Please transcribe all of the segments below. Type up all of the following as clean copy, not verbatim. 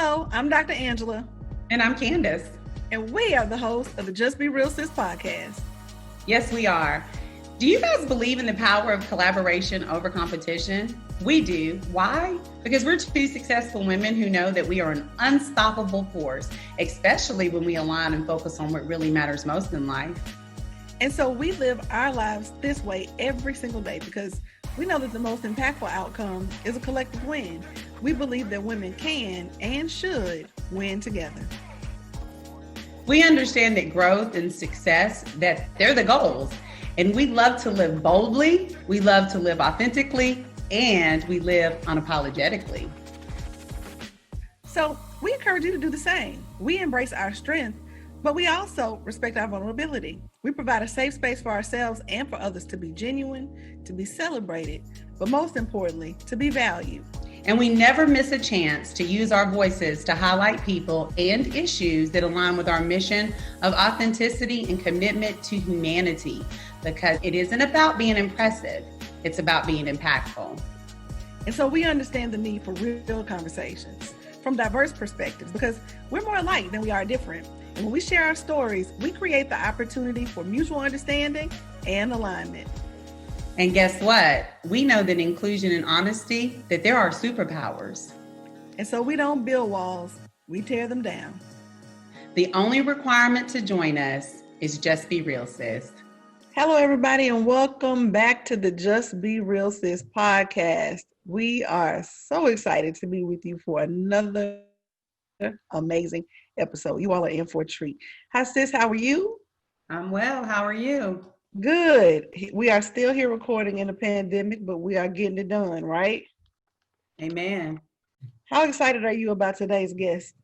Hello, I'm Dr. Angela. And I'm Candace. And we are the hosts of the Just Be Real Sis podcast. Yes, we are. Do you guys believe in the power of collaboration over competition? We do. Why? Because we're two successful women who know that we are an unstoppable force, especially when we align and focus on what really matters most in life. And so we live our lives this way every single day because we know that the most impactful outcome is a collective win. We believe that women can and should win together. We understand that growth and success, that they're the goals. And we love to live boldly, we love to live authentically, and we live unapologetically. So we encourage you to do the same. We embrace our strength, but we also respect our vulnerability. We provide a safe space for ourselves and for others to be genuine, to be celebrated, but most importantly, to be valued. And we never miss a chance to use our voices to highlight people and issues that align with our mission of authenticity and commitment to humanity, because it isn't about being impressive, it's about being impactful. And so we understand the need for real conversations from diverse perspectives because we're more alike than we are different. And when we share our stories, we create the opportunity for mutual understanding and alignment. And guess what? We know that inclusion and honesty, that there are superpowers. And so we don't build walls, we tear them down. The only requirement to join us is just be real, sis. Hello, everybody, and welcome back to the Just Be Real Sis podcast. We are so excited to be with you for another amazing episode. You all are in for a treat. Hi, sis, how are you? I'm well. How are you? Good. We are still here recording in the pandemic, but we are getting it done, right? Amen. How excited are you about today's guest?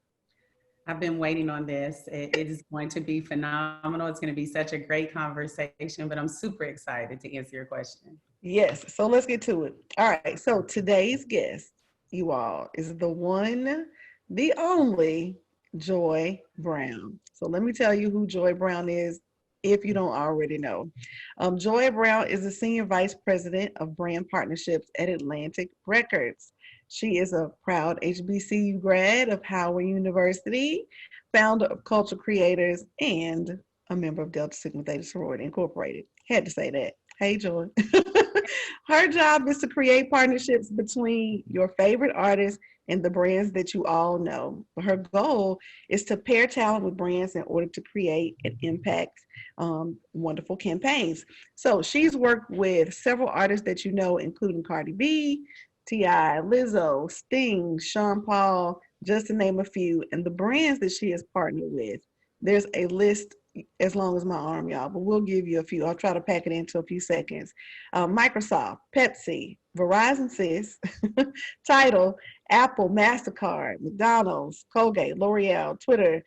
I've been waiting on this. It is going to be phenomenal. It's going to be such a great conversation, but I'm super excited to answer your question. Yes. So let's get to it. All right. So today's guest, you all, is the one, the only Joi Brown. So let me tell you who Joi Brown is if you don't already know. Joi Brown is the Senior Vice President of Brand Partnerships at Atlantic Records. She is a proud HBCU grad of Howard University, founder of Culture Creators, and a member of Delta Sigma Theta Sorority Incorporated. Had to say that. Hey, Joi. Her job is to create partnerships between your favorite artists and the brands that you all know. Her goal is to pair talent with brands in order to create and impact wonderful campaigns. So she's worked with several artists that you know, including Cardi B, T.I., Lizzo, Sting, Sean Paul, just to name a few. And the brands that she has partnered with, there's a list as long as my arm, y'all, but we'll give you a few. I'll try to pack it into a few seconds. Microsoft, Pepsi, Verizon Sis, Tidal, Apple, MasterCard, McDonald's, Colgate, L'Oreal, Twitter,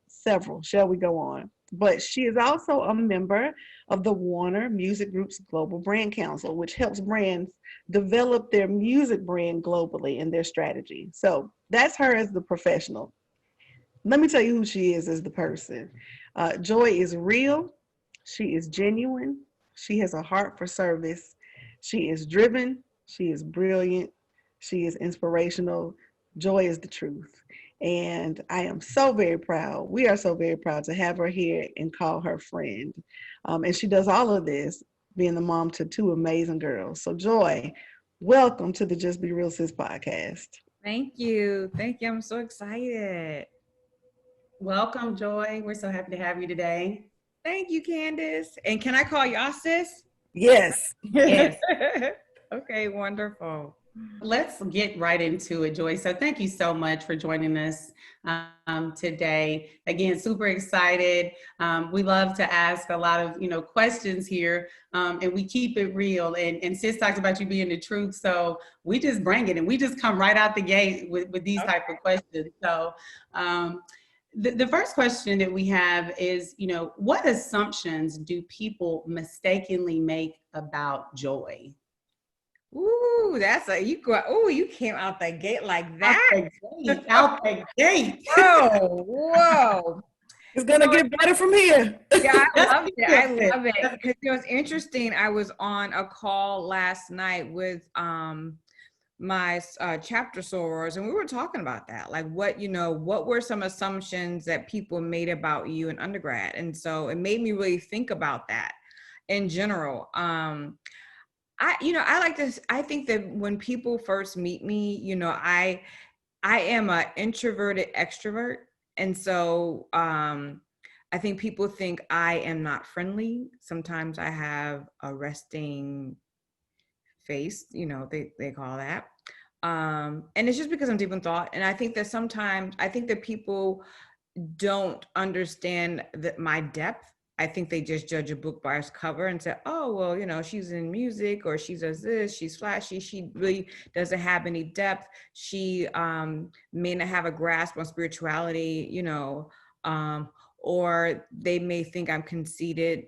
several. Shall we go on? But she is also a member of the Warner Music Group's Global Brand Council, which helps brands develop their music brand globally in their strategy. So that's her as the professional. Let me tell you who she is as the person. Joi is real. She is genuine. She has a heart for service. She is driven. She is brilliant. She is inspirational. Joi is the truth. And I am so very proud. We are so very proud to have her here and call her friend. And she does all of this being the mom to two amazing girls. So Joi, welcome to the Just Be Real Sis podcast. Thank you. Thank you. I'm so excited. Welcome, Joi. We're so happy to have you today. Thank you, Candace. And can I call y'all sis? Yes. Yes. Okay, wonderful. Let's get right into it, Joi. So thank you so much for joining us today. Again, super excited. We love to ask a lot of, questions here, and we keep it real. And Sis talks about you being the truth. So we just bring it and we just come right out the gate with these type of questions. So the first question that we have is, what assumptions do people mistakenly make about joy? Ooh, you came out the gate like that. Out the gate. Whoa. It's going to get better from here. Yeah, I love it. Because it was interesting. I was on a call last night with my chapter sorors, and we were talking about that, like what were some assumptions that people made about you in undergrad, and so it made me really think about that in general. I think that when people first meet me, I am an introverted extrovert, and so I think people think I am not friendly. Sometimes I have a resting face, they call that. And it's just because I'm deep in thought. And I think that sometimes people don't understand that my depth. I think they just judge a book by its cover and say, oh, well, she's in music, or she does this, she's flashy. She really doesn't have any depth. She may not have a grasp on spirituality, or they may think I'm conceited,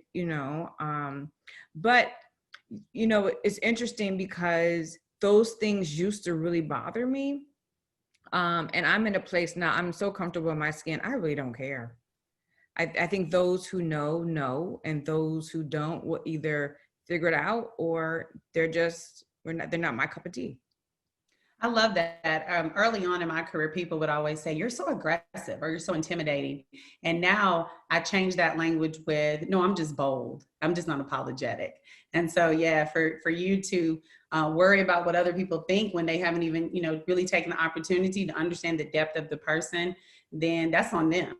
but it's interesting because those things used to really bother me. And I'm in a place now, I'm so comfortable in my skin, I really don't care. I think those who know, and those who don't will either figure it out, or they're not my cup of tea. I love that. Early on in my career, people would always say, you're so aggressive or you're so intimidating. And now I change that language with, no, I'm just bold. I'm just not apologetic. And so, yeah, for you to worry about what other people think when they haven't even, really taken the opportunity to understand the depth of the person, then that's on them.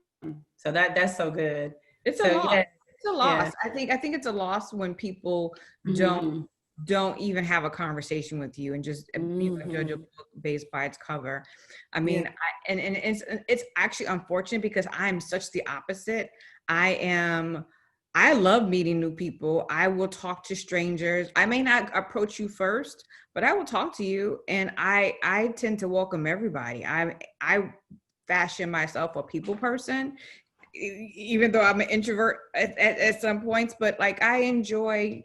So that's so good. It's so, a loss. Yeah, it's a loss. Yeah. I think it's a loss when people don't even have a conversation with you and just judge a book based by its cover. I mean, yeah. And it's actually unfortunate because I'm such the opposite. I love meeting new people. I will talk to strangers. I may not approach you first, but I will talk to you. And I tend to welcome everybody. I fashion myself a people person, even though I'm an introvert at some points, but like I enjoy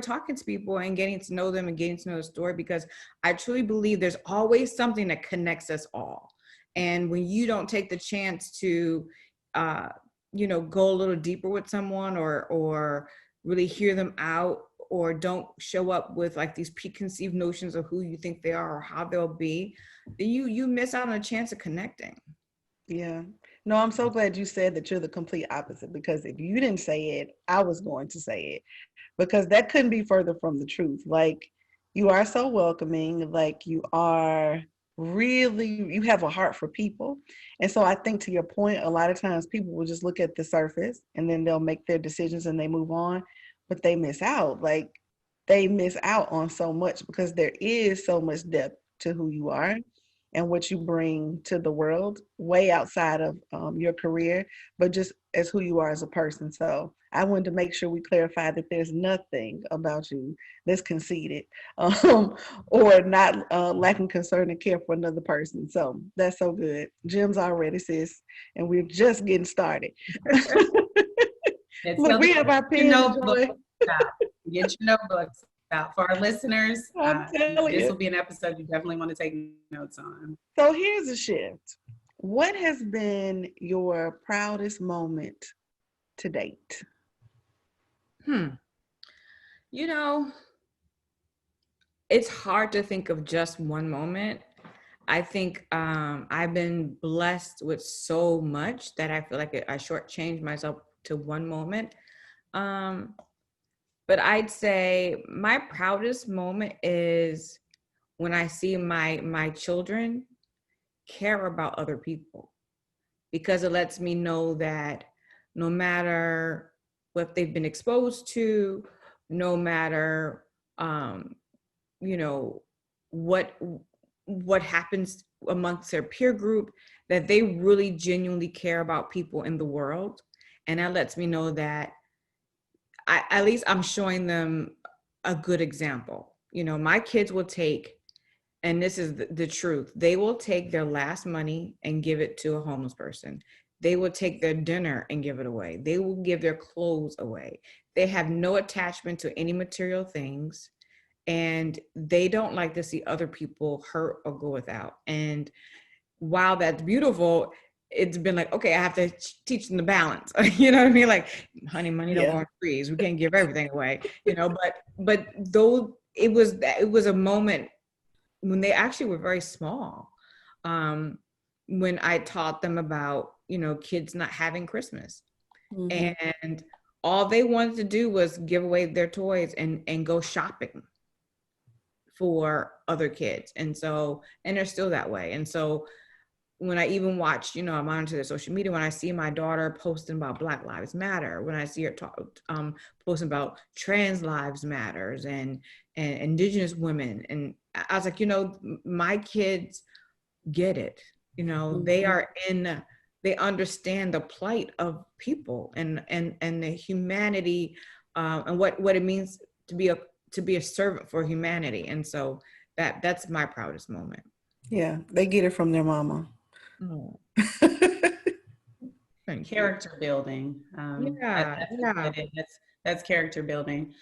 talking to people and getting to know them and getting to know the story, because I truly believe there's always something that connects us all. And when you don't take the chance to, go a little deeper with someone, or really hear them out, or don't show up with like these preconceived notions of who you think they are or how they'll be, you miss out on a chance of connecting. Yeah. No, I'm so glad you said that you're the complete opposite, because if you didn't say it, I was going to say it, because that couldn't be further from the truth. Like, you are so welcoming, like you have a heart for people. And so I think, to your point, a lot of times people will just look at the surface and then they'll make their decisions and they move on, but they miss out. Like, they miss out on so much, because there is so much depth to who you are and what you bring to the world, way outside of your career, but just as who you are as a person. So I wanted to make sure we clarify that there's nothing about you that's conceited, or not lacking concern and care for another person. So that's so good. Gems already, sis, and we're just getting started. Look, we have our pens and Joy. Get your notebooks out. For our listeners, this will be an episode you definitely want to take notes on. So here's a shift. What has been your proudest moment to date? It's hard to think of just one moment. I think I've been blessed with so much that I feel like I shortchanged myself to one moment. But I'd say my proudest moment is when I see my children care about other people, because it lets me know that no matter what they've been exposed to, no matter what happens amongst their peer group, that they really genuinely care about people in the world. And that lets me know that at least I'm showing them a good example. My kids will take, and this is the truth, they will take their last money and give it to a homeless person. They will take their dinner and give it away. They will give their clothes away. They have no attachment to any material things, and they don't like to see other people hurt or go without. And while that's beautiful, it's been like, okay, I have to teach them the balance. You know what I mean? Like, honey, money don't go on trees. We can't give everything away, but though it was a moment when they actually were very small, when I taught them about, kids not having Christmas. And all they wanted to do was give away their toys and go shopping for other kids. And they're still that way. And so when I even watch, I monitor their social media, when I see my daughter posting about Black Lives Matter, when I see her posting about trans lives matters and indigenous women. And I was like, my kids get it. They understand the plight of people and the humanity, and what it means to be a servant for humanity. And so that's my proudest moment. Yeah, they get it from their mama. Oh. Character building. That's character building.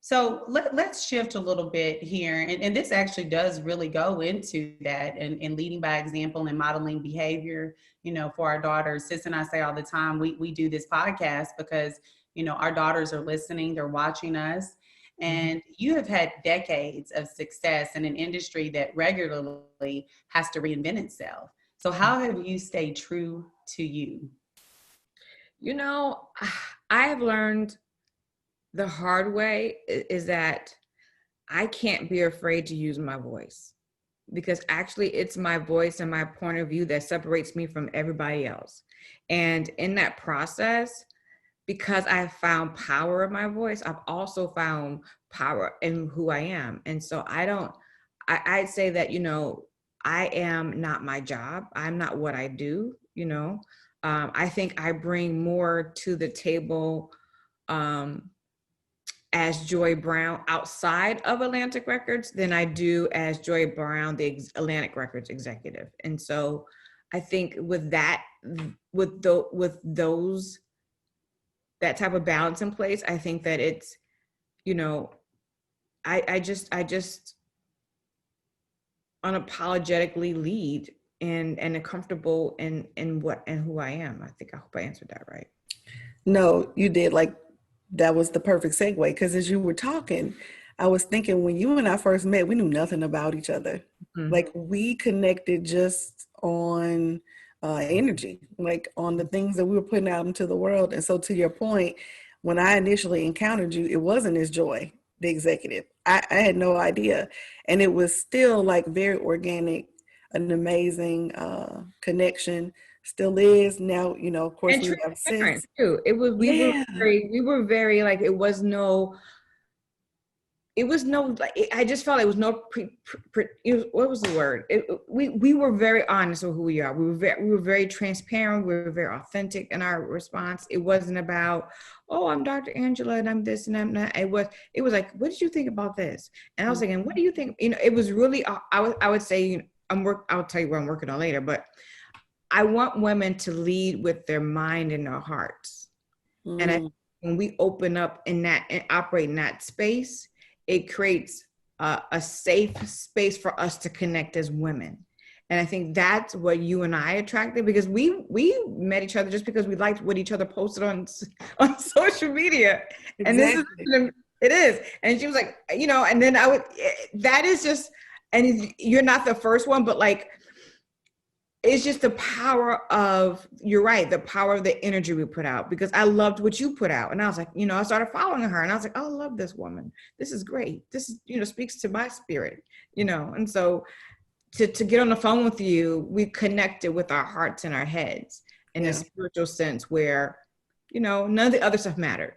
So let's shift a little bit here. And this actually does really go into that and leading by example and modeling behavior, for our daughters. Sis and I say all the time, we do this podcast because, our daughters are listening, they're watching us. And you have had decades of success in an industry that regularly has to reinvent itself. So how have you stayed true to you? I have learned the hard way is that I can't be afraid to use my voice, because actually it's my voice and my point of view that separates me from everybody else. And in that process, because I have found power in my voice, I've also found power in who I am. And so I'd say that, I am not my job. I'm not what I do, I think I bring more to the table as Joi Brown outside of Atlantic Records than I do as Joi Brown, the Atlantic Records executive. And so I think with that, with those, that type of balance in place, I think that it's, I just unapologetically lead and are comfortable in what and who I am. I hope I answered that right. No, you did. Like, that was the perfect segue, because as you were talking, I was thinking when you and I first met, we knew nothing about each other. Like, we connected just on energy, like on the things that we were putting out into the world. And so to your point, when I initially encountered you, it wasn't as Joi, the executive. I had no idea. And it was still like very organic, an amazing connection. Still is now, of course, and we have since. too. It was we were very like, it was no like, I just felt like it was no what was the word? We were very honest with who we are. We were very transparent. We were very authentic in our response. It wasn't about, oh, I'm Dr. Angela and I'm this and I'm that. It was like, what did you think about this? And I was thinking, what do you think? It was really, I would say, I'll tell you what I'm working on later, but I want women to lead with their mind and their hearts. And when we open up in that and operate in that space, it creates a safe space for us to connect as women. And I think that's what you and I attracted, because we met each other just because we liked what each other posted on social media. Exactly. And this is, it is. And she was like, and then that is just, and you're not the first one, but like, it's just the power of, you're right, the power of the energy we put out, because I loved what you put out. And I was like, I started following her and I was like, oh, I love this woman. This is great. This is, speaks to my spirit, and so to get on the phone with you, we connected with our hearts and our heads in a spiritual sense where, none of the other stuff mattered.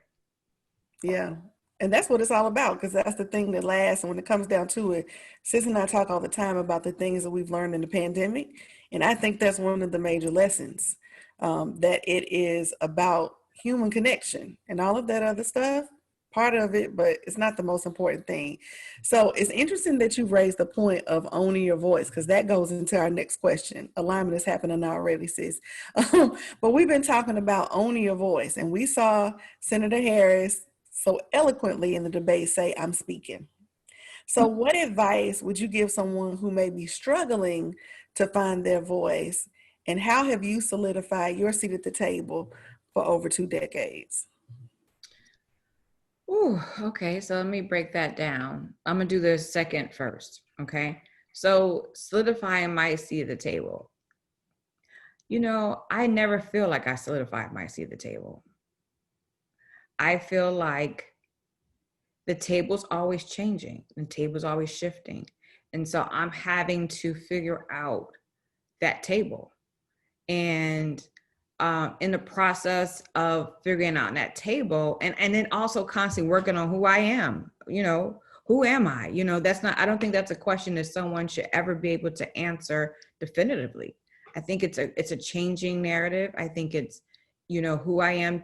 Yeah. And that's what it's all about, because that's the thing that lasts. And when it comes down to it, Sis and I talk all the time about the things that we've learned in the pandemic. And I think that's one of the major lessons, that it is about human connection and all of that other stuff, part of it, but it's not the most important thing. So it's interesting that you've raised the point of owning your voice, because that goes into our next question. Alignment is happening already, Sis. But we've been talking about owning your voice, and we saw Senator Harris so eloquently in the debate say, I'm speaking. So what advice would you give someone who may be struggling to find their voice, and how have you solidified your seat at the table for over 2 decades? Ooh, okay, so let me break that down. I'm gonna do the second first, Okay. So solidifying my seat at the table. I never feel like I solidified my seat at the table. I feel like the table's always changing, the table's always shifting. And so I'm having to figure out that table. And in the process of figuring out that table, and then also constantly working on who I am, who am I? I don't think that's a question that someone should ever be able to answer definitively. I think it's a changing narrative. I think it's, who I am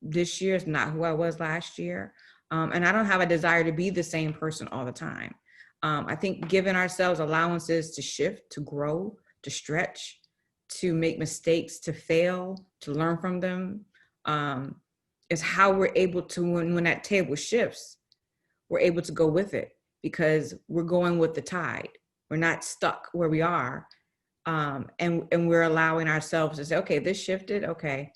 this year is not who I was last year. And I don't have a desire to be the same person all the time. I think giving ourselves allowances to shift, to grow, to stretch, to make mistakes, to fail, to learn from them, is how we're able to, when that table shifts, we're able to go with it because we're going with the tide. We're not stuck where we are. And we're allowing ourselves to say, okay, this shifted. Okay.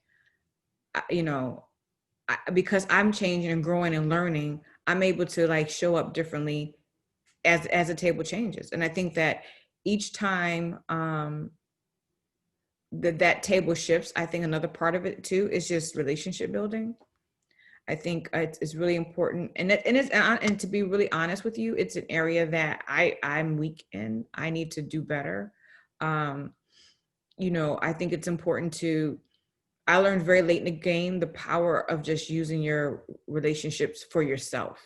Because I'm changing and growing and learning, I'm able to like show up differently as the table changes. And I think that each time that table shifts, I think another part of it too is just relationship building. I think it's really important, and to be really honest with you, it's an area that I'm weak in. I need to do better. I think it's important to. I learned very late in the game the power of just using your relationships for yourself.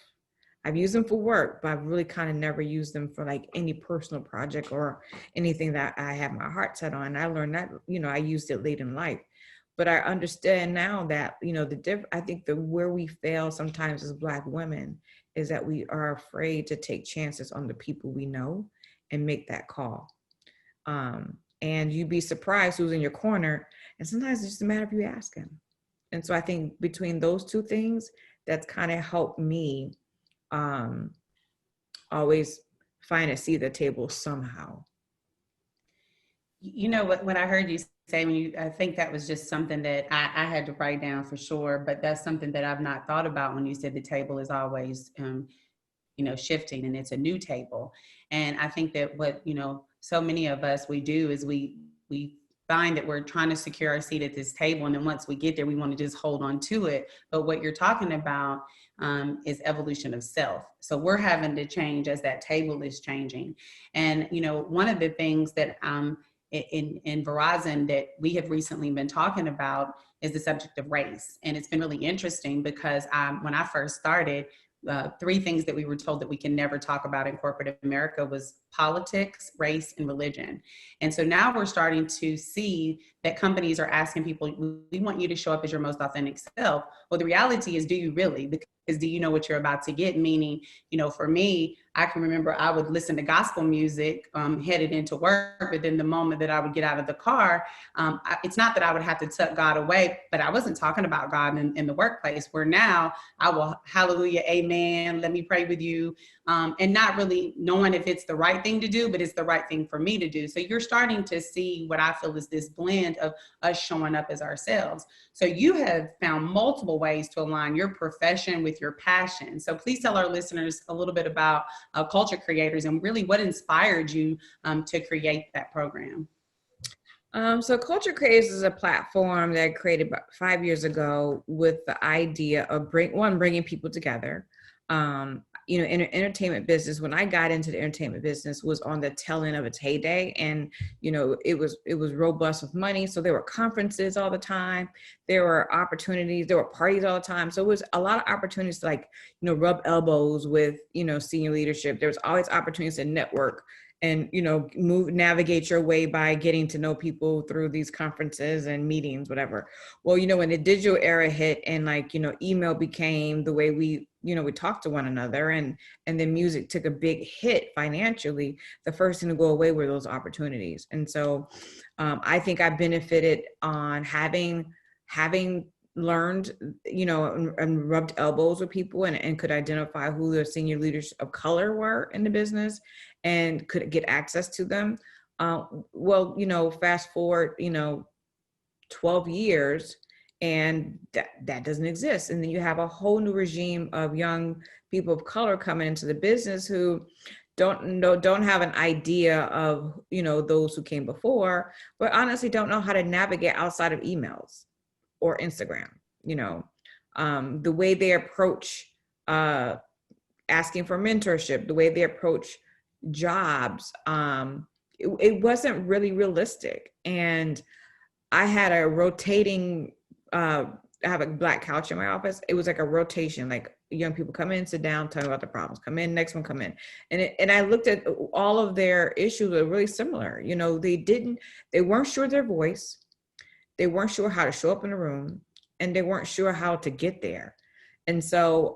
I've used them for work, but I've really kind of never used them for like any personal project or anything that I have my heart set on. I learned that, I used it late in life. But I understand now that, I think where we fail sometimes as Black women is that we are afraid to take chances on the people we know and make that call. And you'd be surprised who's in your corner. And sometimes it's just a matter of you asking. And so I think between those two things, that's kind of helped me always find a seat at the table somehow. What I heard you say I think that was just something that I had to write down for sure, but that's something that I've not thought about when you said the table is always, shifting and it's a new table. And I think that what, so many of us, we do is we find that we're trying to secure our seat at this table. And then once we get there, we want to just hold on to it. But what you're talking about is evolution of self. So we're having to change as that table is changing. And, one of the things that in Verizon that we have recently been talking about is the subject of race. And it's been really interesting because when I first started, 3 things that we were told that we can never talk about in corporate America was politics, race, and religion. And so now we're starting to see that companies are asking people, we want you to show up as your most authentic self. Well, the reality is, do you really? Because do you know what you're about to get? Meaning, for me, I can remember I would listen to gospel music headed into work, but then the moment that I would get out of the car, it's not that I would have to tuck God away, but I wasn't talking about God in the workplace, where now I will, hallelujah, amen, let me pray with you, and not really knowing if it's the right thing to do, but it's the right thing for me to do. So you're starting to see what I feel is this blend of us showing up as ourselves. So you have found multiple ways to align your profession with your passion. So please tell our listeners a little bit about Culture Creators and really what inspired you to create that program. So Culture Creators is a platform that I created about 5 years ago with the idea of bringing people together. In the entertainment business, when I got into the entertainment business, was on the tail end of its heyday, and it was robust with money. So there were conferences all the time, there were opportunities, there were parties all the time. So it was a lot of opportunities to rub elbows with senior leadership. There was always opportunities to network and navigate your way by getting to know people through these conferences and meetings, whatever. Well, when the digital era hit and email became the way we talk to one another, and then music took a big hit financially, the first thing to go away were those opportunities. And so I think I benefited on having learned, and rubbed elbows with people and could identify who the senior leaders of color were in the business and could get access to them. Fast forward, 12 years, and that doesn't exist. And then you have a whole new regime of young people of color coming into the business who don't have an idea of, those who came before, but honestly don't know how to navigate outside of emails or Instagram. The way they approach asking for mentorship, the way they approach jobs, it wasn't really realistic. And I had a rotating, I have a black couch in my office. It was like a rotation, like young people come in, sit down, tell me about the problems, come in, next one come in. And I looked at all of their issues were really similar. They weren't sure their voice. They weren't sure how to show up in a room, and they weren't sure how to get there. And so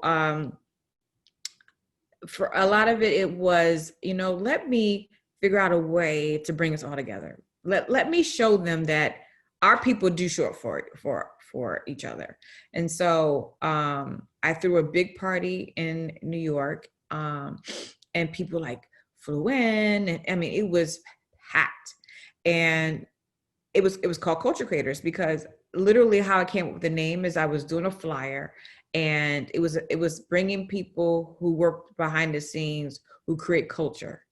for a lot of it, it was, let me figure out a way to bring us all together. Let me show them that our people do show up for each other. And so I threw a big party in New York, and people flew in, and I mean, it was packed. And it was called Culture Creators, because literally how I came up with the name is I was doing a flyer, and it was bringing people who work behind the scenes who create culture.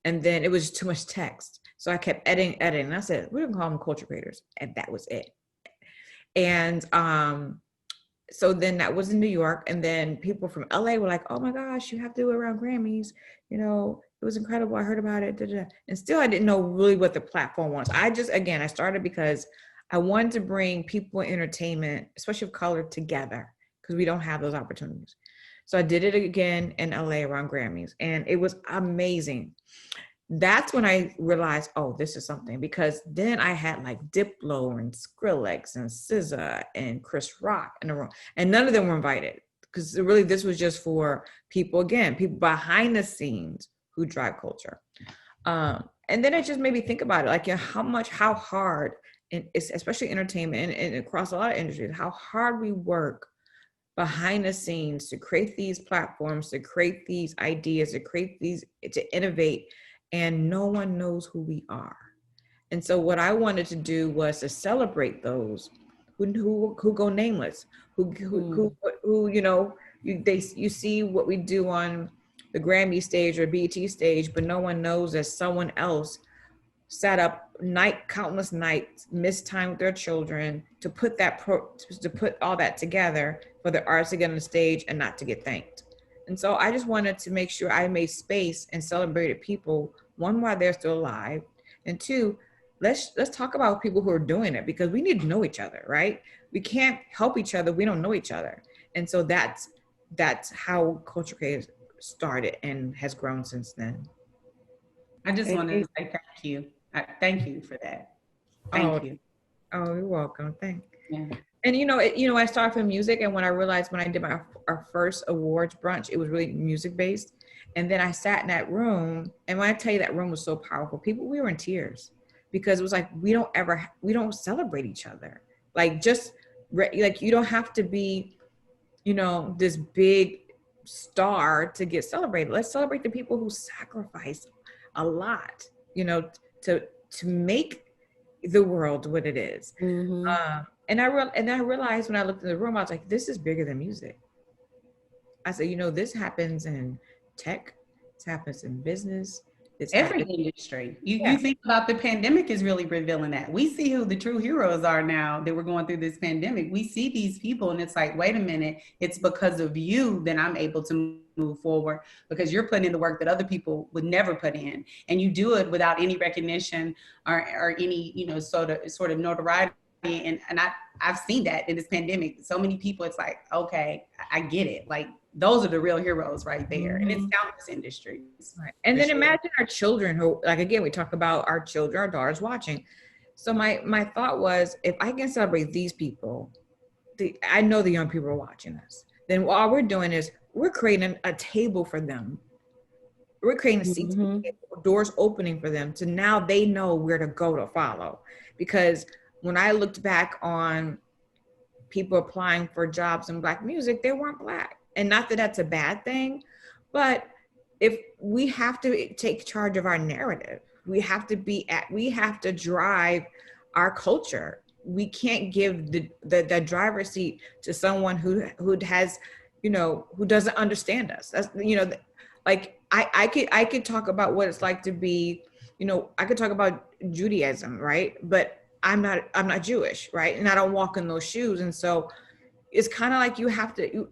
And then it was too much text. So I kept editing. And I said, we're gonna call them Culture Creators. And that was it. And so then that was in New York. And then people from LA were like, oh my gosh, you have to do it around Grammys. It was incredible. I heard about it. And still, I didn't know really what the platform was. I started because I wanted to bring people in entertainment, especially of color, together, because we don't have those opportunities. So I did it again in LA around Grammys, and it was amazing. That's when I realized, oh, this is something, because then I had Diplo and Skrillex and SZA and Chris Rock in the room, and none of them were invited, because really this was just for people behind the scenes who drive culture. And then it just made me think about it, how hard, and especially entertainment and across a lot of industries, how hard we work behind the scenes to create these platforms, to create these ideas, to innovate, and no one knows who we are. And so what I wanted to do was to celebrate those who go nameless, who you see what we do on the Grammy stage or BET stage, but no one knows that someone else sat up countless nights, missed time with their children to put all that together for the artists to get on the stage and not to get thanked. And so I just wanted to make sure I made space and celebrated people, one, while they're still alive, and two, let's talk about people who are doing it, because we need to know each other, right? We can't help each other. We don't know each other. And so that's how Culture Creators started and has grown since then. I just wanted to say thank you. Thank you for that. Thank you. Oh, you're welcome. Thank you. Yeah. And I started from music, and when I realized when I did our first awards brunch, it was really music based. And then I sat in that room, and when I tell you that room was so powerful, we were in tears, because it was we don't celebrate each other. You don't have to be, this big star to get celebrated. Let's celebrate the people who sacrifice a lot, to make the world what it is. Mm-hmm. And I realized when I looked in the room, I was like, this is bigger than music. I said, this happens in tech, this happens in business. Every industry. You think about the pandemic is really revealing that. We see who the true heroes are now that we're going through this pandemic. We see these people, and it's like, wait a minute, it's because of you that I'm able to move forward, because you're putting in the work that other people would never put in, and you do it without any recognition or any sort of notoriety. And I've seen that in this pandemic. So many people, it's like, okay, I get it. Those are the real heroes right there. And it's countless industries. Right. And then imagine our children who, again, we talk about our children, our daughters watching. So my thought was, if I can celebrate these people, I know the young people are watching us. Then all we're doing is we're creating a table for them. We're creating a seat, doors opening for them. So now they know where to go to follow. Because when I looked back on people applying for jobs in Black music, they weren't Black. And not that that's a bad thing, but if we have to take charge of our narrative, we have to drive our culture. We can't give the driver's seat to someone who has, who doesn't understand us. That's, I could talk about what it's like to be, I could talk about Judaism, right? But I'm not Jewish, right? And I don't walk in those shoes. And so it's kind of like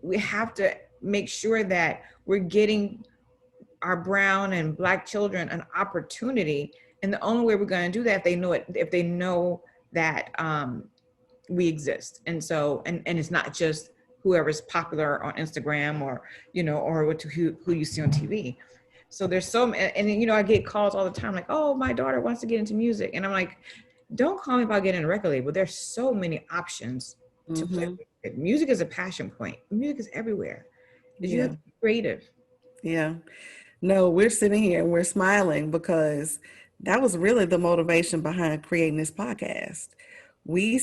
we have to make sure that we're getting our brown and Black children an opportunity. And the only way we're going to do that, if they know that we exist. And so, and it's not just whoever's popular on Instagram or, or who you see on TV. So there's and I get calls all the time like, oh, my daughter wants to get into music. And I'm like, don't call me about getting a record label. There's so many options to play music. Music is a passion point. Music is everywhere. You have to be creative. Yeah. No, we're sitting here and we're smiling because that was really the motivation behind creating this podcast. We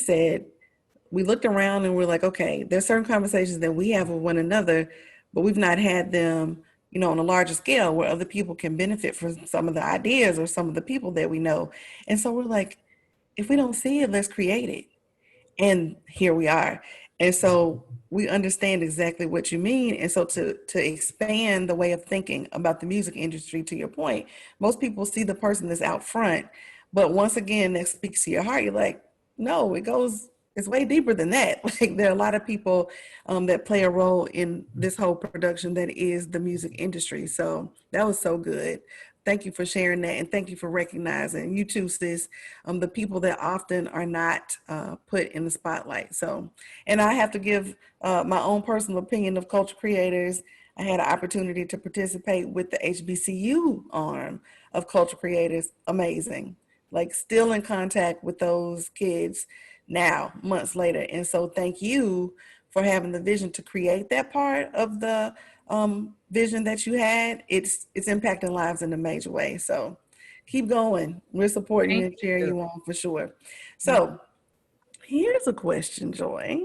looked around and we're like, okay, there's certain conversations that we have with one another, but we've not had them, on a larger scale where other people can benefit from some of the ideas or some of the people that we know. And so we're like, if we don't see it, let's create it. And here we are. And so we understand exactly what you mean. And so to expand the way of thinking about the music industry, to your point, most people see the person that's out front. But once again, that speaks to your heart. You're like, no, it's way deeper than that. Like there are a lot of people that play a role in this whole production that is the music industry. So that was so good. Thank you for sharing that. And thank you for recognizing, you too, sis, the people that often are not put in the spotlight. So, and I have to give my own personal opinion of culture creators. I had an opportunity to participate with the HBCU arm of culture creators. Amazing. Like still in contact with those kids now, months later. And so thank you for having the vision to create that part of the vision that you had. It's impacting lives in a major way. So keep going. We're supporting you and cheering you on for sure. So here's a question, Joi.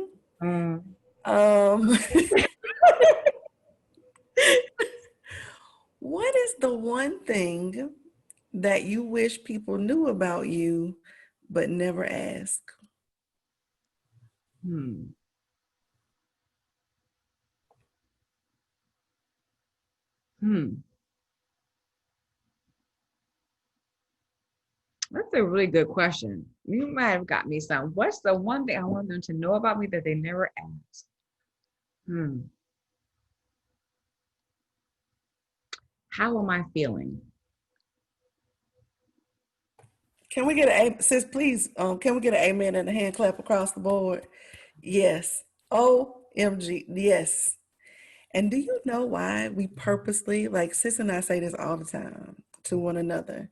What is the one thing that you wish people knew about you but never ask? That's a really good question. You might have got me some. What's the one thing I want them to know about me that they never asked? How am I feeling? Can we get sis, please, can we get an amen and a hand clap across the board? Yes. OMG. Yes. And do you know why we purposely, like sis and I say this all the time to one another,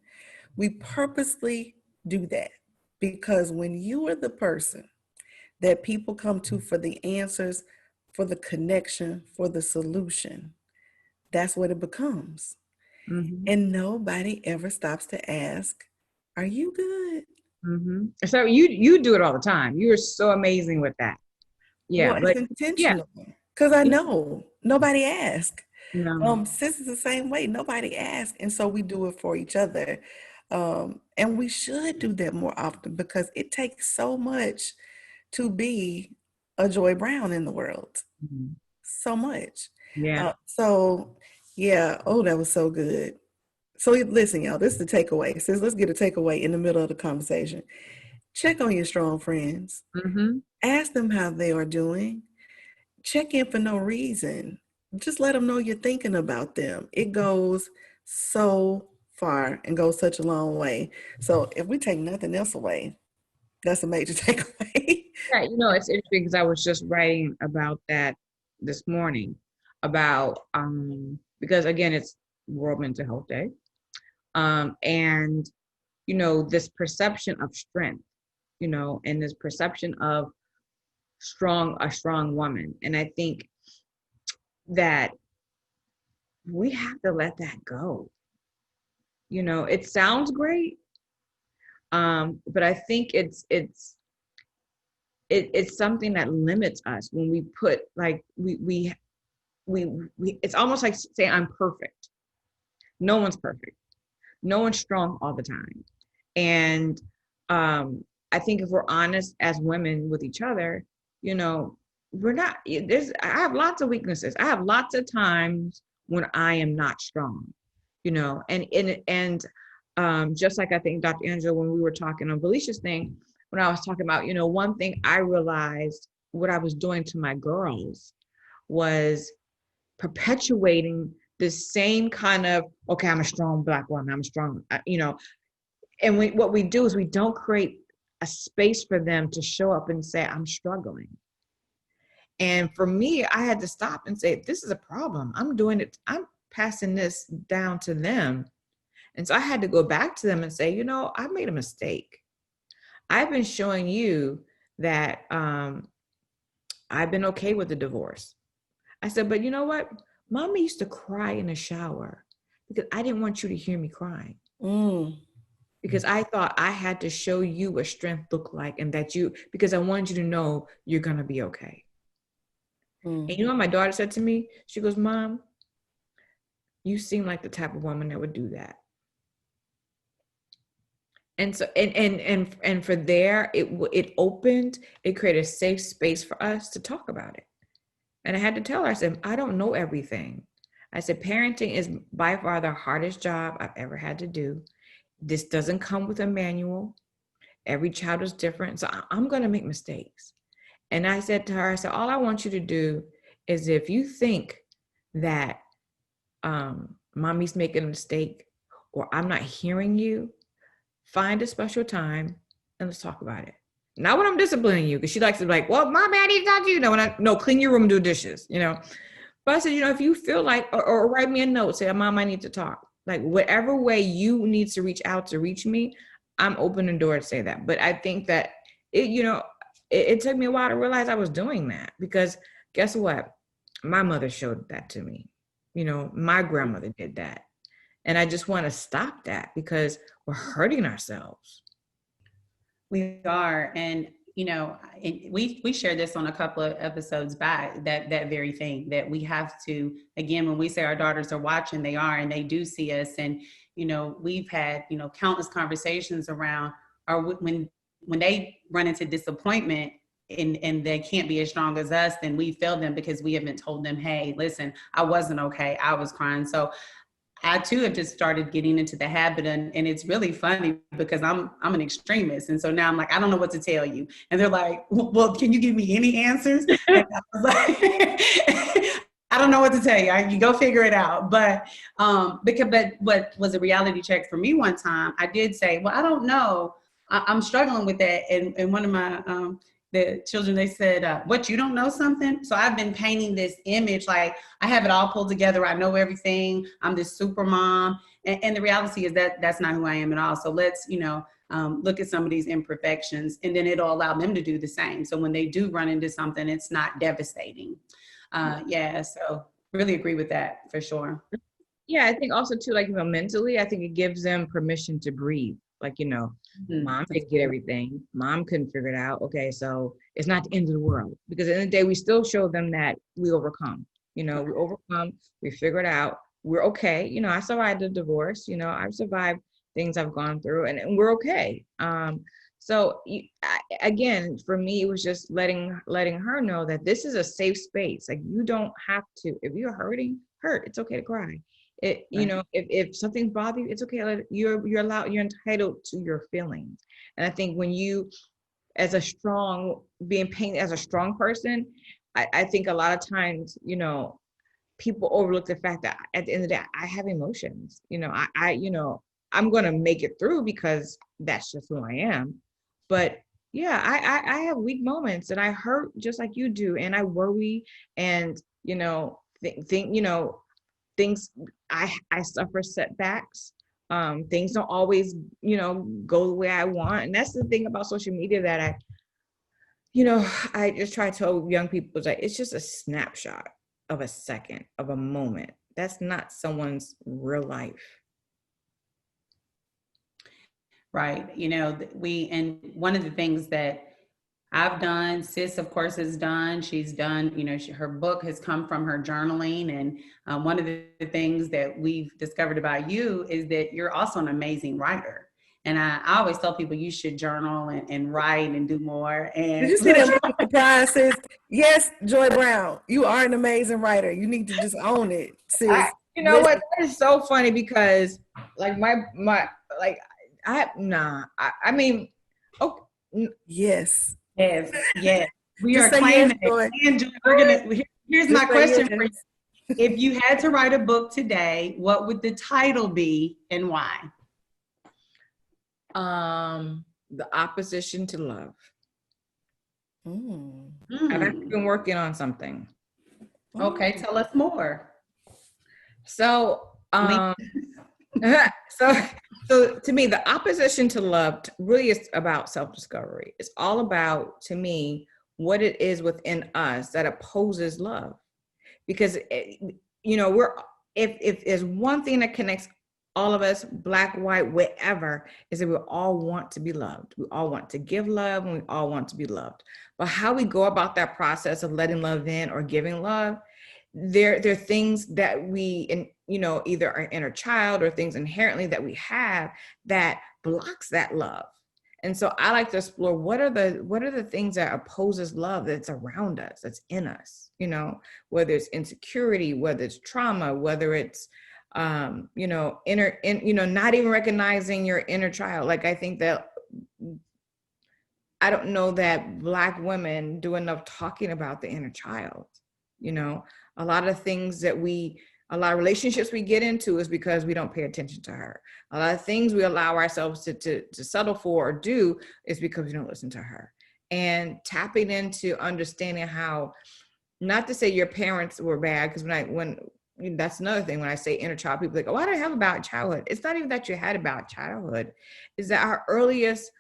we purposely do that because when you are the person that people come to for the answers, for the connection, for the solution, that's what it becomes. And nobody ever stops to ask, are you good? So you do it all the time. You're so amazing with that. Yeah, well, it's intentional because I know nobody asks. Sis is the same way. Nobody asks, and so we do it for each other. And we should do that more often because it takes so much to be a Joi Brown in the world. So much. So yeah. Oh, that was so good. So listen, y'all, this is the takeaway. Sis, let's get a takeaway in the middle of the conversation. Check on your strong friends. Ask them how they are doing. Check in for no reason. Just let them know you're thinking about them. It goes so far and goes such a long way. So if we take nothing else away, that's a major takeaway. Yeah, it's interesting because I was just writing about that this morning about because again, it's World Mental Health Day. And this perception of strength, and this perception of a strong woman. And I think that we have to let that go. It sounds great. But I think it's something that limits us when we put like we it's almost like saying I'm perfect. No one's perfect. No one's strong all the time. And I think if we're honest as women with each other, we're not, I have lots of weaknesses. I have lots of times when I am not strong. you know, and just like I think Dr. Angela, when we were talking on Felicia's thing, when I was talking about, you know, one thing I realized what I was doing to my girls was perpetuating the same kind of, okay, I'm a strong Black woman, I'm a strong, you know, and what we do is we don't create a space for them to show up and say, I'm struggling. And for me, I had to stop and say, this is a problem. I'm doing it. I'm passing this down to them. And so I had to go back to them and say, you know, I made a mistake. I've been showing you that I've been okay with the divorce. I said, but you know what? Mommy used to cry in the shower because I didn't want you to hear me crying. Because I thought I had to show you what strength looked like, and that because I wanted you to know you're going to be okay. And you know what my daughter said to me? She goes, Mom, you seem like the type of woman that would do that. And so, and for there, it opened, it created a safe space for us to talk about it. And I had to tell her, I said, I don't know everything. I said, parenting is by far the hardest job I've ever had to do. This doesn't come with a manual. Every child is different. So I'm going to make mistakes. And I said to her, I said, all I want you to do is, if you think that mommy's making a mistake or I'm not hearing you, find a special time and let's talk about it. Not when I'm disciplining you, because she likes to be like, well, mommy, I need to talk to you. No, clean your room and do dishes, you know. But I said, you know, if you feel like, or write me a note, say, Mom, I need to talk. Like, whatever way you need to reach out to reach me, I'm open the door to say that. But I think that it took me a while to realize I was doing that, because guess what? My mother showed that to me. You know, my grandmother did that. And I just want to stop that, because we're hurting ourselves. We are. And, you know, we shared this on a couple of episodes back, that very thing, that we have to, again, when we say our daughters are watching, they are, and they do see us. And, you know, we've had, you know, countless conversations around when they run into disappointment and they can't be as strong as us, then we fail them because we haven't told them, hey, listen, I wasn't okay. I was crying. So I too have just started getting into the habit, and it's really funny because I'm an extremist. And so now I'm like, I don't know what to tell you. And they're like, well, can you give me any answers? And I was like, I don't know what to tell you. You go figure it out. But what was a reality check for me one time, I did say, well, I don't know. I'm struggling with that. And one of my the children, they said, what, you don't know something? So I've been painting this image, like I have it all pulled together. I know everything. I'm this super mom. And the reality is that that's not who I am at all. So let's, you know, look at some of these imperfections, and then it'll allow them to do the same. So when they do run into something, it's not devastating. So really agree with that for sure. Yeah, I think also too, like, you know, mentally, I think it gives them permission to breathe. Like, you know, Mom didn't get everything. Mom couldn't figure it out. Okay, so it's not the end of the world. Because at the end of the day, we still show them that we overcome. You know, we overcome, we figure it out. We're okay. You know, I survived a divorce. You know, I've survived things I've gone through, and we're okay. So again, for me, it was just letting her know that this is a safe space. Like, you don't have to, if you're hurt, it's okay to cry. You know, if something's bothering you, it's okay. You're allowed, you're entitled to your feelings. And I think when you, being painted as a strong person, I think a lot of times, you know, people overlook the fact that at the end of the day, I have emotions. You know, I'm going to make it through because that's just who I am. But yeah, I have weak moments, and I hurt just like you do. And I worry, and, you know, things, I suffer setbacks. Things don't always, you know, go the way I want. And that's the thing about social media that I just try to tell young people, is like, it's just a snapshot of a second, of a moment. That's not someone's real life. Right. You know, and one of the things that I've done, Sis, of course, has done. She's done, you know, her book has come from her journaling. And one of the things that we've discovered about you is that you're also an amazing writer. And I always tell people you should journal and write and do more. And did you see that look surprise, sis? Yes, Joi Brown, you are an amazing writer. You need to just own it, sis. You know what? That is so funny because like I mean, okay. Yes. Yes, yes. We Just are say yes, claiming it. Joy. And we're gonna. Here's Just my say question for you. yes. If you had to write a book today, what would the title be and why? The opposition to love. Mm. I've actually Mm. been working on something. Okay, tell us more. So, so, so to me, the opposition to love really is about self-discovery. It's all about, to me, what it is within us that opposes love. Because, if there's one thing that connects all of us, black, white, whatever, is that we all want to be loved. We all want to give love and we all want to be loved. But how we go about that process of letting love in or giving love, there are things that we, either our inner child or things inherently that we have that blocks that love. And so I like to explore what are the things that opposes love that's around us, that's in us, whether it's insecurity, whether it's trauma, whether it's not even recognizing your inner child. Like, I think that I don't know that Black women do enough talking about the inner child. A lot of things a lot of relationships we get into is because we don't pay attention to her. A lot of things we allow ourselves to settle for or do is because we don't listen to her. And tapping into understanding how, not to say your parents were bad, because when that's another thing, when I say inner child, people are like, oh, I don't have a bad childhood. It's not even that you had a bad childhood. Is that our earliest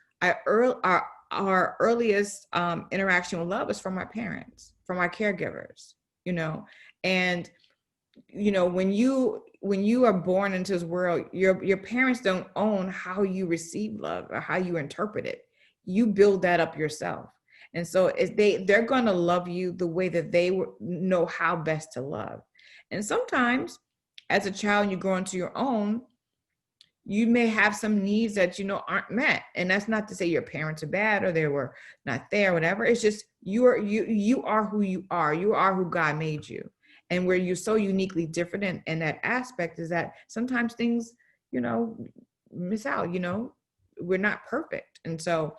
interaction with love is from our parents, from our caregivers, and when you are born into this world, your parents don't own how you receive love or how you interpret it. You build that up yourself. And so they're going to love you the way that they know how best to love. And sometimes as a child, you grow into your own, you may have some needs that aren't met. And that's not to say your parents are bad or they were not there, whatever. It's just you are who you are. You are who God made you. And where you're so uniquely different in that aspect is that sometimes things, miss out, we're not perfect. And so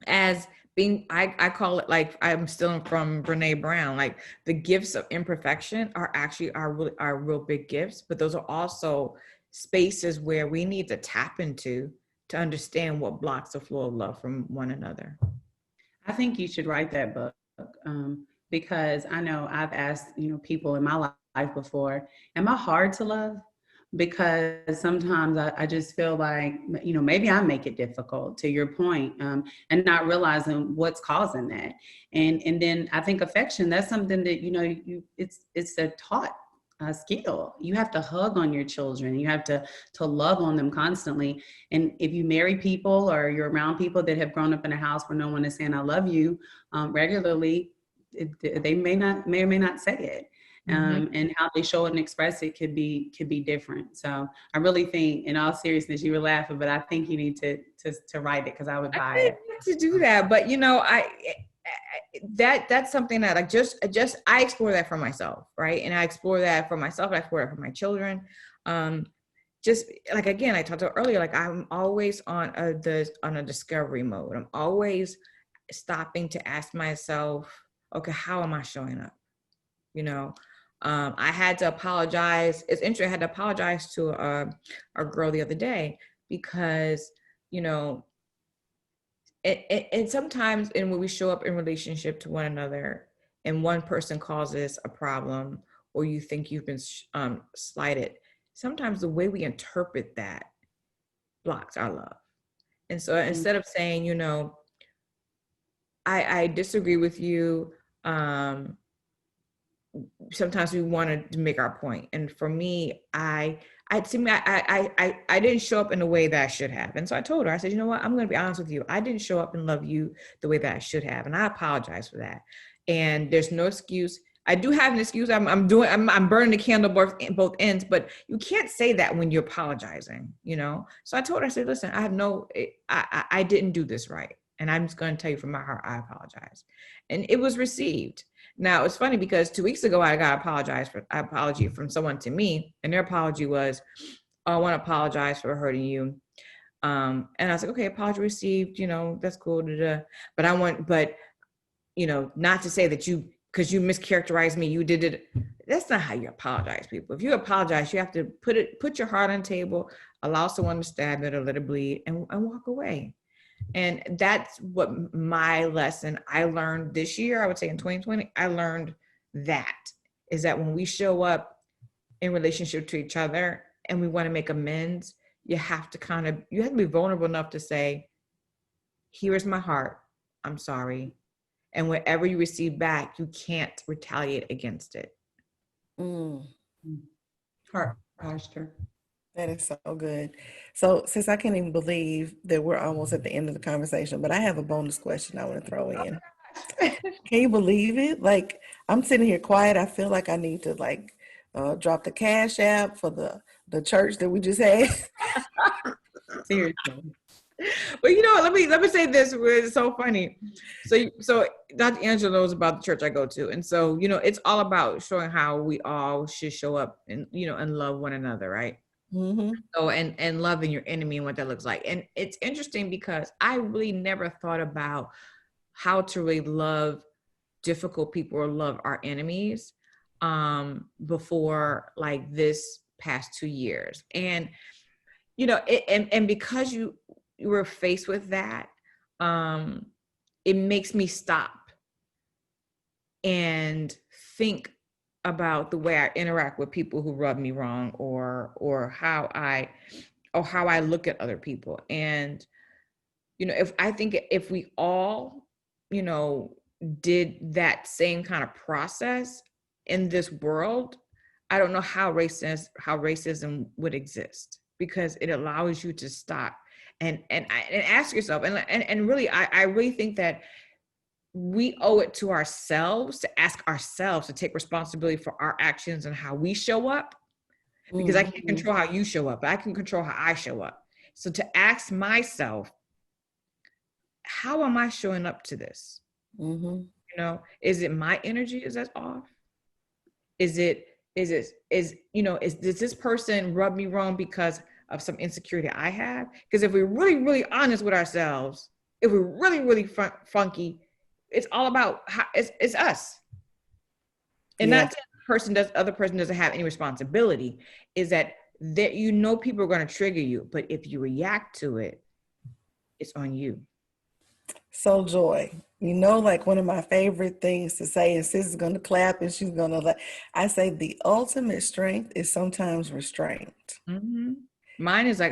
as being, I call it, like, I'm stealing from Brene Brown, like the gifts of imperfection are actually our real big gifts, but those are also spaces where we need to tap into to understand what blocks the flow of love from one another. I think you should write that book, because I know I've asked, people in my life before, am I hard to love? Because sometimes I just feel like, maybe I make it difficult, to your point, and not realizing what's causing that. And then I think affection, that's something that, it's a taught skill. You have to hug on your children. You have to love on them constantly. And if you marry people or you're around people that have grown up in a house where no one is saying I love you regularly, they may or may not say it. And how they show it and express it could be different. So I really think, in all seriousness, you were laughing, but I think you need to write it, because I would buy it. To do that, but that's something that I explore that for myself, right? And I explore that for myself. I explore it for my children. Just like, again, I talked about earlier, like I'm always on a discovery mode. I'm always stopping to ask myself, okay, how am I showing up? I had to apologize. It's interesting. I had to apologize to a girl the other day because, and sometimes when we show up in relationship to one another and one person causes a problem or you think you've been slighted, sometimes the way we interpret that blocks our love. And so instead of saying, I disagree with you, sometimes we wanted to make our point. And for me, I didn't show up in the way that I should have. And so I told her, I said, you know what, I'm going to be honest with you. I didn't show up and love you the way that I should have. And I apologize for that. And there's no excuse. I do have an excuse. I'm burning the candle both ends, but you can't say that when you're apologizing, So I told her, I said, listen, I didn't do this right. And I'm just going to tell you from my heart, I apologize. And it was received. Now, it's funny because 2 weeks ago, I got an apology from someone to me. And their apology was, oh, I want to apologize for hurting you. And I was like, okay, apology received, that's cool. But not to say that because you mischaracterized me, you did it. That's not how you apologize, people. If you apologize, you have to put your heart on the table, allow someone to stab it or let it bleed, and walk away. And that's what my lesson I learned this year, I would say in 2020, I learned that is that when we show up in relationship to each other and we want to make amends, you have to be vulnerable enough to say, here's my heart. I'm sorry. And whatever you receive back, you can't retaliate against it. Heart posture. That is so good. So, since I can't even believe that we're almost at the end of the conversation, but I have a bonus question I want to throw in. Can you believe it? Like, I'm sitting here quiet. I feel like I need to drop the Cash App for the church that we just had. Seriously. Well, let me say this. It's so funny. So Dr. Angela knows about the church I go to. And so, it's all about showing how we all should show up and love one another. Right. Mm-hmm. So, and loving your enemy and what that looks like. And it's interesting because I really never thought about how to really love difficult people or love our enemies before like this past 2 years. And, and because you were faced with that, it makes me stop and think about the way I interact with people who rub me wrong or how I look at other people. And, if we all, did that same kind of process in this world, I don't know how racism would exist, because it allows you to stop and ask yourself. And really, I really think that we owe it to ourselves to ask ourselves to take responsibility for our actions and how we show up, because I can't control how you show up, but I can control how I show up. So to ask myself, how am I showing up to this? Is it my energy is that off? Does this person rub me wrong because of some insecurity I have? Because if we're really, really honest with ourselves, if we're really, really funky, it's all about how it's us. And not that the other person doesn't have any responsibility, is that people are going to trigger you, but if you react to it, it's on you. So Joy, like one of my favorite things to say, and Sis is going to clap and she's going to I say the ultimate strength is sometimes restraint. Mm-hmm. Mine is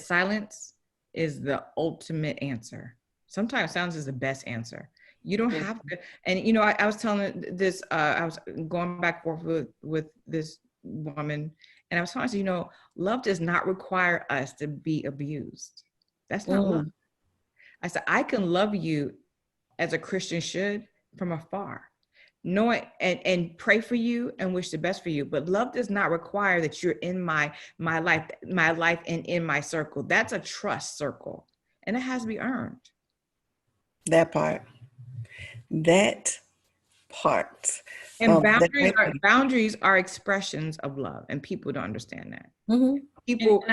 silence is the ultimate answer. Sometimes silence is the best answer. You don't have to. And, I was telling this, I was going back and forth with this woman, and I was telling her, love does not require us to be abused. That's not love. I said, I can love you as a Christian should from afar, knowing and pray for you and wish the best for you. But love does not require that you're in my life and in my circle. That's a trust circle, and it has to be earned. That part. And boundaries are expressions of love, and people don't understand that. People.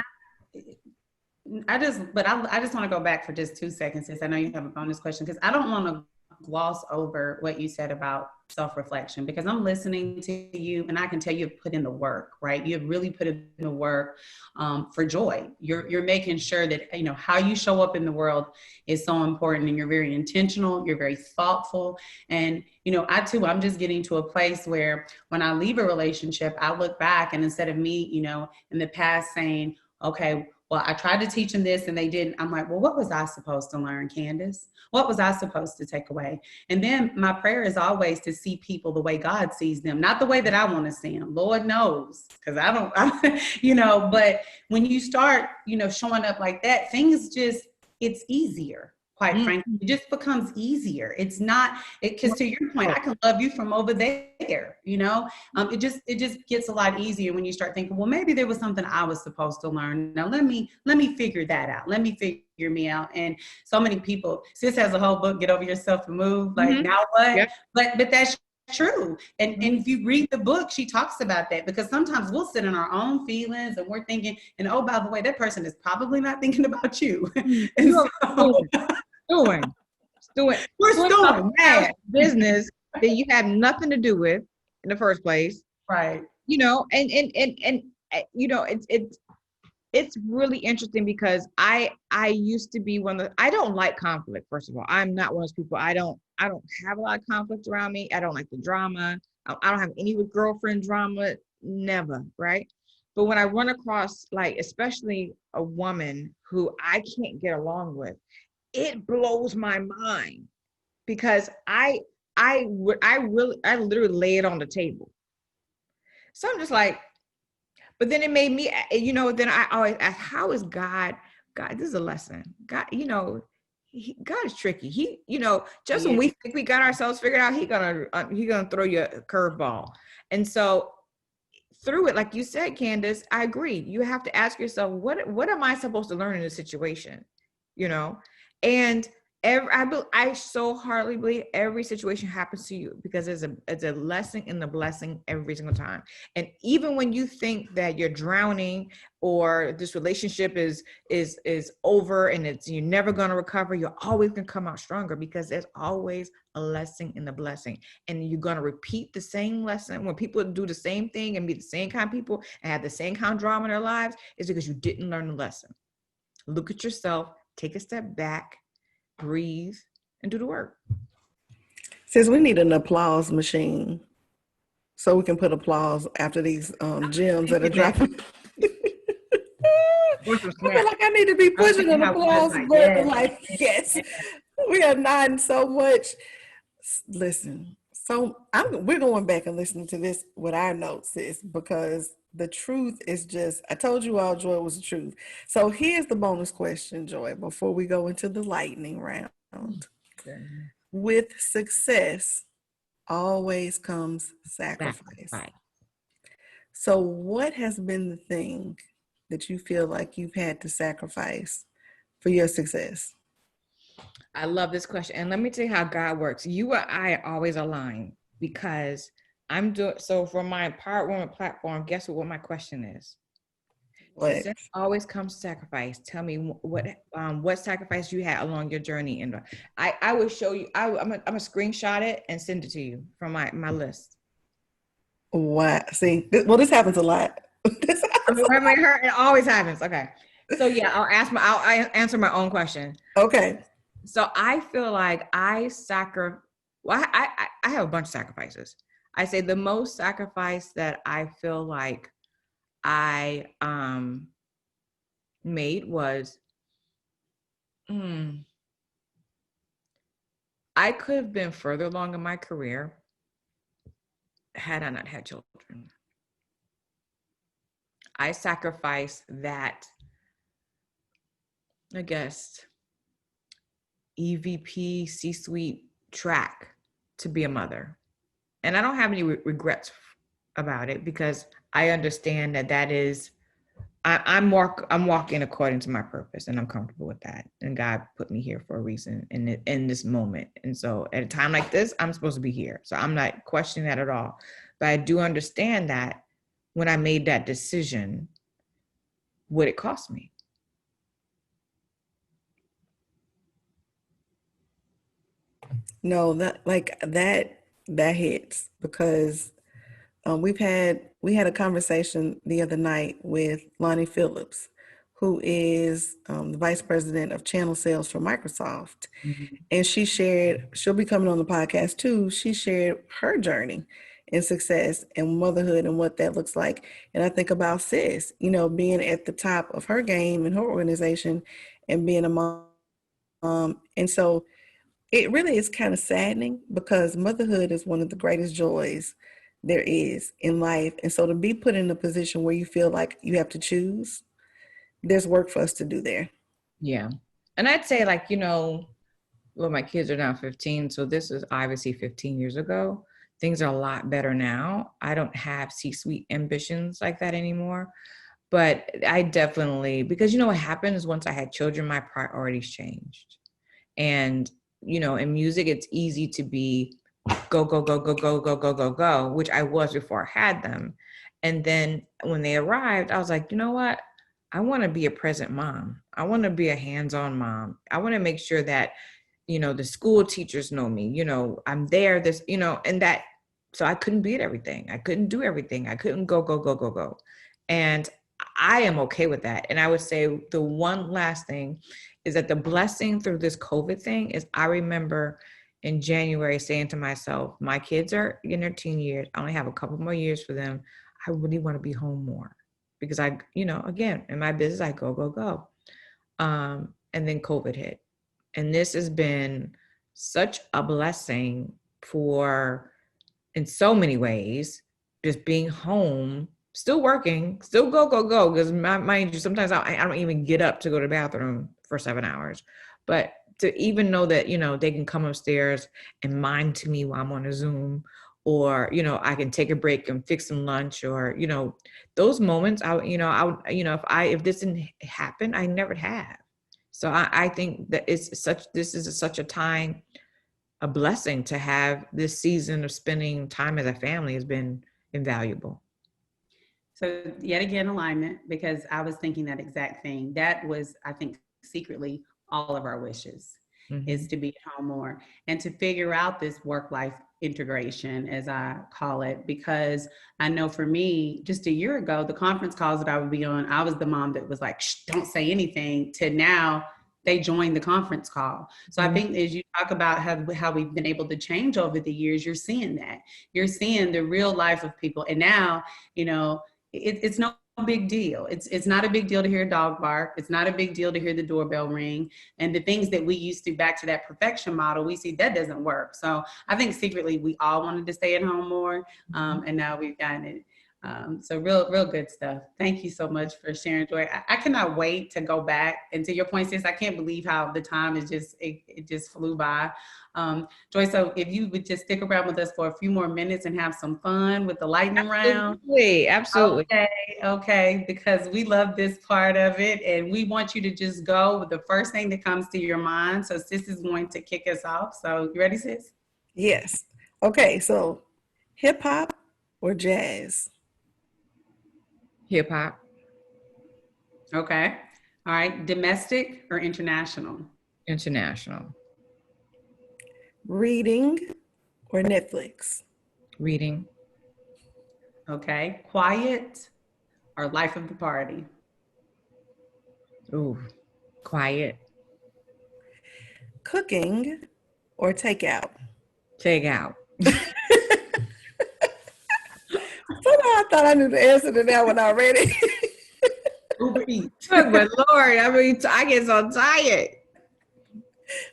I just want to go back for just 2 seconds, since I know you have a bonus question, because I don't want to gloss over what you said about self-reflection, because I'm listening to you and I can tell you've put in the work, right? You've really put in the work for Joy. You're making sure that, how you show up in the world is so important, and you're very intentional. You're very thoughtful. And, I'm just getting to a place where when I leave a relationship, I look back, and instead of me, in the past saying, okay, well, I tried to teach them this and they didn't. I'm like, well, what was I supposed to learn, Candace? What was I supposed to take away? And then my prayer is always to see people the way God sees them, not the way that I want to see them. Lord knows, because I don't, but when you start, showing up like that, it's easier. Quite frankly, it just becomes easier. It's not, because to your point, I can love you from over there, it just gets a lot easier when you start thinking, well, maybe there was something I was supposed to learn. Now let me figure that out. Let me figure hear me out. And so many people, Sis has a whole book, Get Over Yourself and Move. Like, now what? Yep. But that's true. And if you read the book, she talks about that, because sometimes we'll sit in our own feelings and we're thinking, and oh, by the way, that person is probably not thinking about you. And so, we're stewing mad business that you have nothing to do with in the first place. Right. You know, and you know, it's really interesting because I used to be one of the, I don't like conflict. First of all, I'm not one of those people. I don't have a lot of conflict around me. I don't like the drama. I don't have any with girlfriend drama, never, right? But when I run across, like, especially a woman who I can't get along with, it blows my mind, because I literally lay it on the table. So I'm just like, but then it made me, you know, then I always ask, how is God, this is a lesson. God, you know, God is tricky. He, you know, just when we think we got ourselves figured out, he gonna throw you a curveball. And so through it, like you said, Candace, I agree. You have to ask yourself, what am I supposed to learn in this situation? You know, and I so hardly believe every situation happens to you because it's a lesson in the blessing every single time. And even when you think that you're drowning or this relationship is over and you're never going to recover, you're always going to come out stronger, because there's always a lesson in the blessing. And you're going to repeat the same lesson when people do the same thing and be the same kind of people and have the same kind of drama in their lives, is because you didn't learn the lesson. Look at yourself, take a step back, breathe, and do the work. Says we need an applause machine so we can put applause after these gems that are dropping. I feel like I need to be pushing an applause button. Like, yes, we are nodding so much. Listen, so we're going back and listening to this with our notes, sis, because the truth is just, I told you all Joy was the truth. So here's the bonus question, Joy, before we go into the lightning round. With success always comes sacrifice. So what has been the thing that you feel like you've had to sacrifice for your success? I love this question. And let me tell you how God works. You and I always align, because I'm doing, so for my Empowered Woman platform, guess what my question is? What? Always comes sacrifice. Tell me what sacrifice you had along your journey. And I will show you, I'm gonna screenshot it and send it to you from my list. What? See, well, this happens a lot. It always happens. Okay. So yeah, I'll answer my own question. Okay. So I feel like I have a bunch of sacrifices. I say the most sacrifice that I feel like I made was, I could have been further along in my career had I not had children. I sacrificed that, I guess, EVP C-suite track to be a mother. And I don't have any regrets about it, because I understand that is, I'm walking according to my purpose, and I'm comfortable with that. And God put me here for a reason in this moment. And so at a time like this, I'm supposed to be here. So I'm not questioning that at all. But I do understand that when I made that decision, what it cost me. No, that hits, because we had a conversation the other night with Lonnie Phillips, who is the vice president of channel sales for Microsoft. Mm-hmm. And she'll be coming on the podcast too. She shared her journey in success and motherhood and what that looks like. And I think about Sis, being at the top of her game in her organization and being a mom. And so it really is kind of saddening, because motherhood is one of the greatest joys there is in life. And so to be put in a position where you feel like you have to choose, there's work for us to do there. Yeah. And I'd say, well, my kids are now 15. So this is obviously 15 years ago. Things are a lot better now. I don't have C-suite ambitions like that anymore. But I definitely, because you know what happened is once I had children, my priorities changed. And, you know, in music, it's easy to be go, go, go, go, go, go, go, go, go, which I was before I had them. And then when they arrived, I was like, you know what? I want to be a present mom. I want to be a hands-on mom. I want to make sure that, you know, the school teachers know me, you know, I'm there, this, you know, and that, so I couldn't be at everything. I couldn't do everything. I couldn't go, go, go, go, go. And I am okay with that. And I would say the one last thing is that the blessing through this COVID thing is I remember in January saying to myself, my kids are in their teen years. I only have a couple more years for them. I really want to be home more because I, you know, again, in my business, I go, go, go. And then COVID hit. And this has been such a blessing for, in so many ways, just being home, still working, still go, go, go. Because mind you, sometimes I don't even get up to go to the bathroom for 7 hours. But to even know that, you know, they can come upstairs and mime to me while I'm on a Zoom, or, you know, I can take a break and fix some lunch, or, you know, those moments, if this didn't happen, I never have. So I think that this is such a time, a blessing to have this season of spending time as a family has been invaluable. So yet again, alignment, because I was thinking that exact thing. That was, I think, secretly all of our wishes, is to be at home more and to figure out this work-life integration, as I call it, because I know for me, just a year ago, the conference calls that I would be on, I was the mom that was like, shh, don't say anything, to now they join the conference call. So I think as you talk about how we've been able to change over the years, you're seeing that. You're seeing the real life of people. And now, you know, it's no big deal. It's not a big deal to hear a dog bark. It's not a big deal to hear the doorbell ring. And the things that we used to, back to that perfection model, we see that doesn't work. So I think secretly we all wanted to stay at home more, and now we've gotten it. So real good stuff. Thank you so much for sharing, Joi. I cannot wait to go back. And to your point, sis, I can't believe how the time is it just flew by. Joi, so if you would just stick around with us for a few more minutes and have some fun with the lightning round. Absolutely. Okay, because we love this part of it, and we want you to just go with the first thing that comes to your mind. So sis is going to kick us off. So you ready, sis? Yes. Okay, so hip hop or jazz? Hip hop. Okay. All right. Domestic or international? International. Reading or Netflix? Reading. Okay. Quiet or life of the party? Ooh, quiet. Cooking or takeout? Take out. Somehow I thought I knew the answer to that one already. Uber Eats. But Lord, I mean, I get so tired.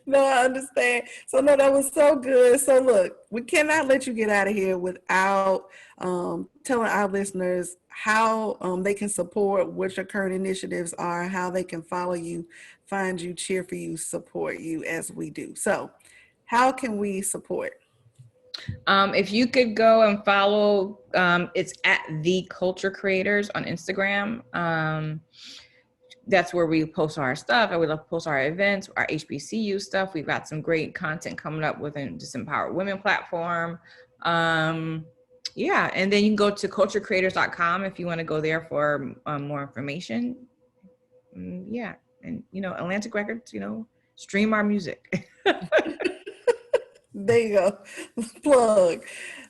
No, I understand. So no, that was so good. So look, we cannot let you get out of here without telling our listeners how they can support, what your current initiatives are, how they can follow you, find you, cheer for you, support you as we do. So how can we support? If you could go and follow, it's at The Culture Creators on Instagram. That's where we post our stuff, and we love to post our events, our HBCU stuff. We've got some great content coming up within this Empowered Women platform. Yeah, and then you can go to culturecreators.com if you want to go there for more information. Yeah, and you know, Atlantic Records, you know, stream our music. There you go. Plug.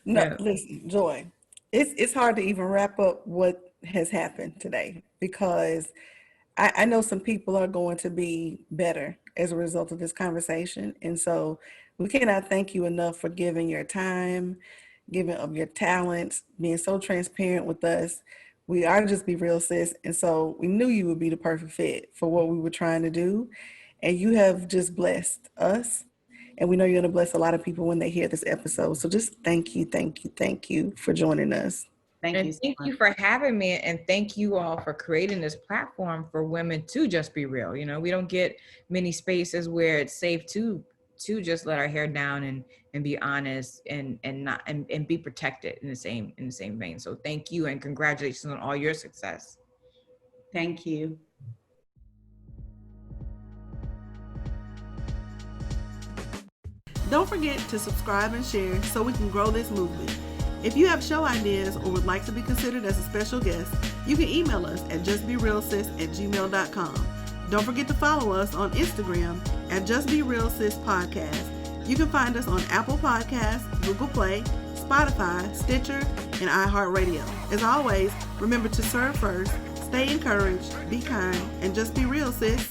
No, Yeah. listen, Joi. It's hard to even wrap up what has happened today, because I know some people are going to be better as a result of this conversation. And so we cannot thank you enough for giving your time, giving of your talents, being so transparent with us. We are Just Be Real Sis. And so we knew you would be the perfect fit for what we were trying to do. And you have just blessed us. And we know you're going to bless a lot of people when they hear this episode. So just thank you, thank you, thank you for joining us. Thank you so Thank much. you for having me, and thank you all for creating this platform for women to just be real. You know, we don't get many spaces where it's safe to just let our hair down and be honest and not and be protected in the same vein. So thank you, and congratulations on all your success. Thank you. Don't forget to subscribe and share so we can grow this movement. If you have show ideas or would like to be considered as a special guest, you can email us at justberealsis@gmail.com. Don't forget to follow us on Instagram at Just Be Real Sis Podcast. You can find us on Apple Podcasts, Google Play, Spotify, Stitcher, and iHeartRadio. As always, remember to serve first, stay encouraged, be kind, and just be real, sis.